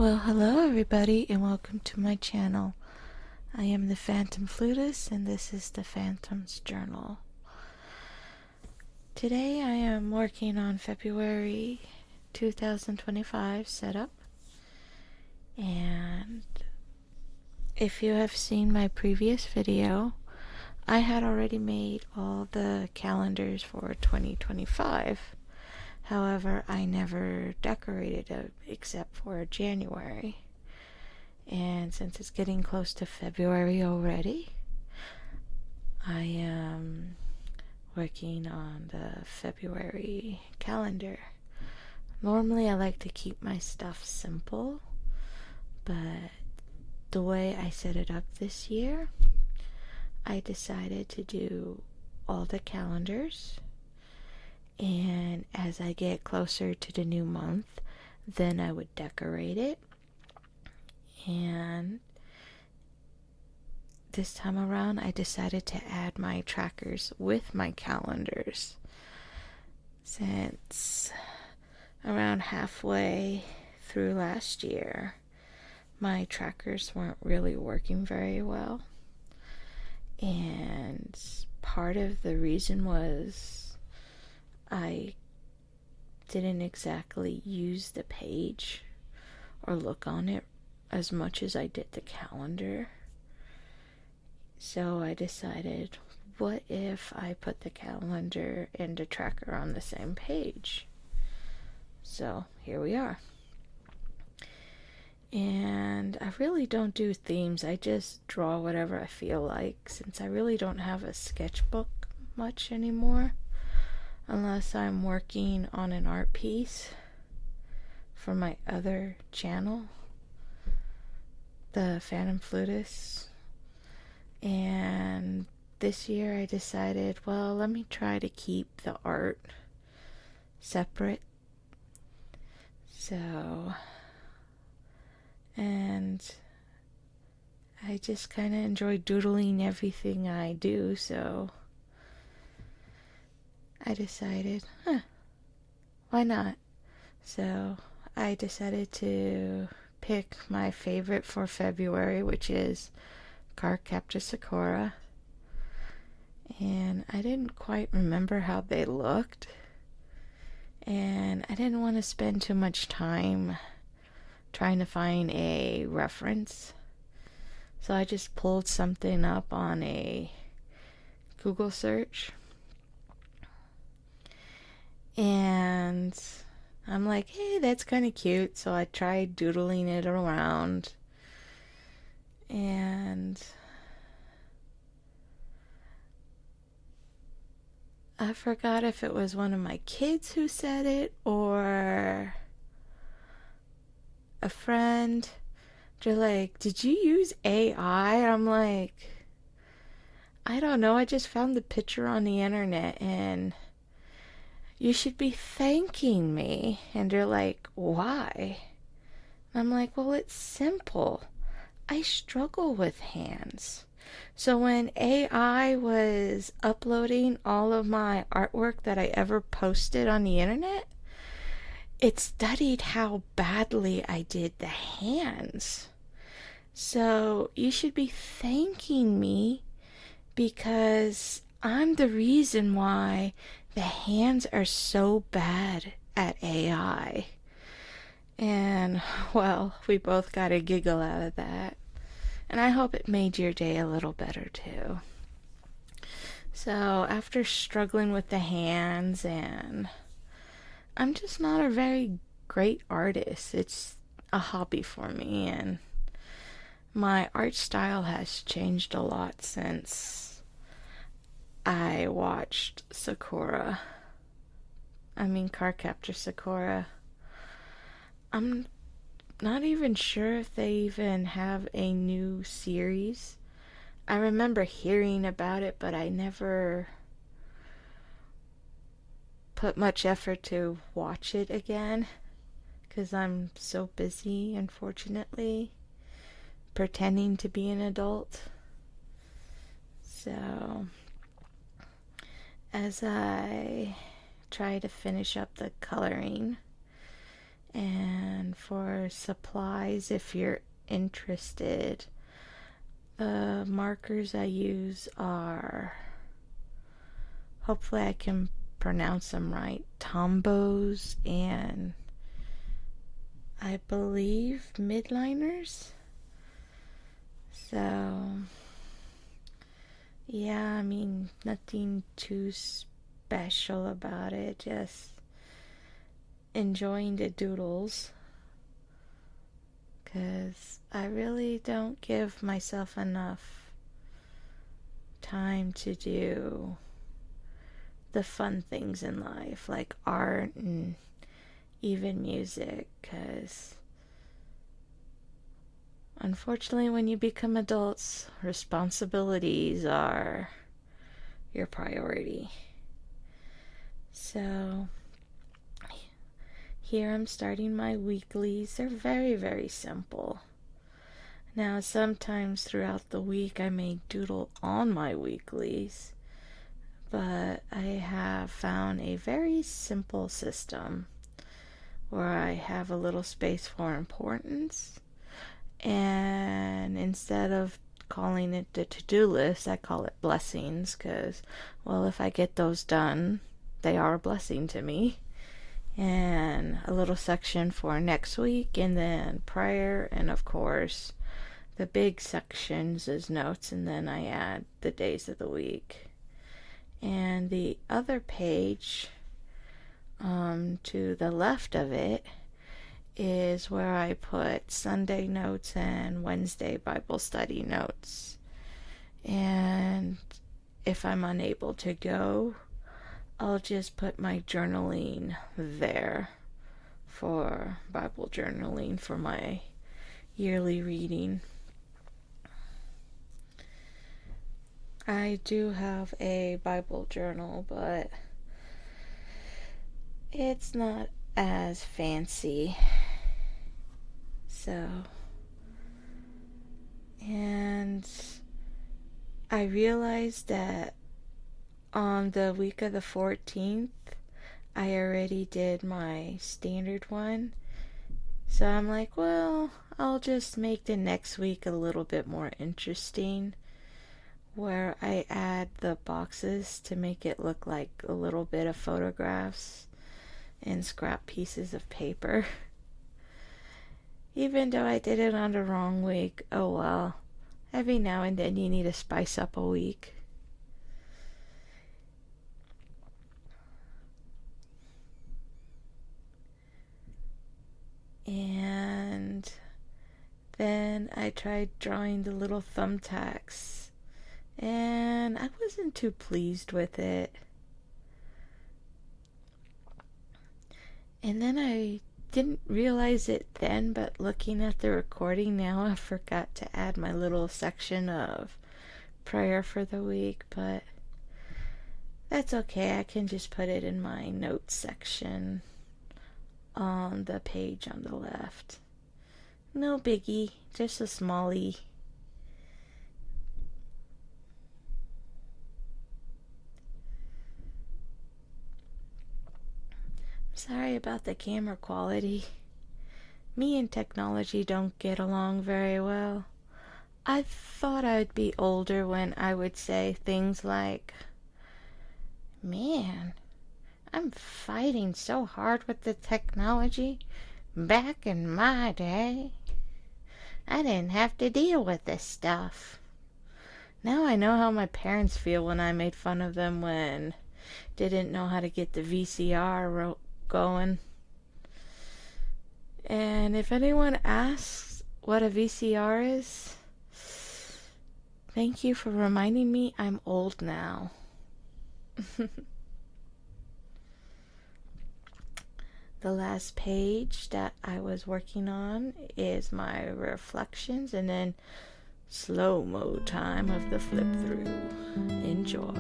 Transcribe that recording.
Well, hello everybody and welcome to my channel. I am the Phantom Flutist and this is the Phantom's Journal. Today I am working on February 2025 setup, and if you have seen my previous video, I had already made all the calendars for 2025. However, I never decorated it except for January. And since it's getting close to February already, I am working on the February calendar. Normally I like to keep my stuff simple, but the way I set it up this year, I decided to do all the calendars, and as I get closer to the new month, then I would decorate it. And this time around, I decided to add my trackers with my calendars, since around halfway through last year, my trackers weren't really working very well. And part of the reason was I didn't exactly use the page or look on it as much as I did the calendar. So I decided, what if I put the calendar and the tracker on the same page? So here we are. And I really don't do themes. I just draw whatever I feel like, since I really don't have a sketchbook much anymore, unless I'm working on an art piece for my other channel, the Phantom Flutist. And this year I decided, well, let me try to keep the art separate. And I just kind of enjoy doodling everything I do, so I decided, why not? So I decided to pick my favorite for February, which is Cardcaptor Sakura. And I didn't quite remember how they looked, and I didn't want to spend too much time trying to find a reference, so I just pulled something up on a Google search, and I'm like, hey, that's kind of cute. So I tried doodling it around, and I forgot if it was one of my kids who said it or a friend. They're like, did you use AI? I'm like, I don't know. I just found the picture on the internet and you should be thanking me. And they're like, why? I'm like, well, it's simple. I struggle with hands. So when AI was uploading all of my artwork that I ever posted on the internet, it studied how badly I did the hands. So you should be thanking me, because I'm the reason why the hands are so bad at AI. And, well, we both got a giggle out of that. And I hope it made your day a little better too. So after struggling with the hands, and I'm just not a very great artist. It's a hobby for me, and my art style has changed a lot since I watched Cardcaptor Sakura. I'm not even sure if they even have a new series. I remember hearing about it, but I never put much effort to watch it again, because I'm so busy, unfortunately, pretending to be an adult. So as I try to finish up the coloring And for supplies, if you're interested, the markers I use are, hopefully I can pronounce them right, Tombos and I believe midliners. So yeah, I mean, nothing too special about it, just enjoying the doodles, because I really don't give myself enough time to do the fun things in life, like art and even music, because unfortunately, when you become adults, responsibilities are your priority. So here I'm starting my weeklies. They're very, very simple. Now, sometimes throughout the week I may doodle on my weeklies, but I have found a very simple system where I have a little space for importance, and instead of calling it the to-do list, I call it blessings, because, well, if I get those done, they are a blessing to me. And a little section for next week, and then prayer, and of course the big sections is notes, and then I add the days of the week. And the other page to the left of it is where I put Sunday notes and Wednesday Bible study notes. And if I'm unable to go, I'll just put my journaling there for Bible journaling for my yearly reading. I do have a Bible journal, but it's not as fancy. So, and I realized that on the week of the 14th, I already did my standard one. So I'm like, well, I'll just make the next week a little bit more interesting, where I add the boxes to make it look like a little bit of photographs and scrap pieces of paper. Even though I did it on the wrong week, oh well. Every now and then you need to spice up a week. And then I tried drawing the little thumbtacks, and I wasn't too pleased with it. And then I didn't realize it then, but looking at the recording now, I forgot to add my little section of prayer for the week, but that's okay. I can just put it in my notes section on the page on the left. No biggie, just a smallie. Sorry about the camera quality. Me and technology don't get along very well. I thought I'd be older when I would say things like, man, I'm fighting so hard with the technology. Back in my day, I didn't have to deal with this stuff. Now I know how my parents feel when I made fun of them when they didn't know how to get the VCR going. And if anyone asks what a VCR is, thank you for reminding me I'm old now. The last page that I was working on is my reflections, and then slow-mo time of the flip through. Enjoy.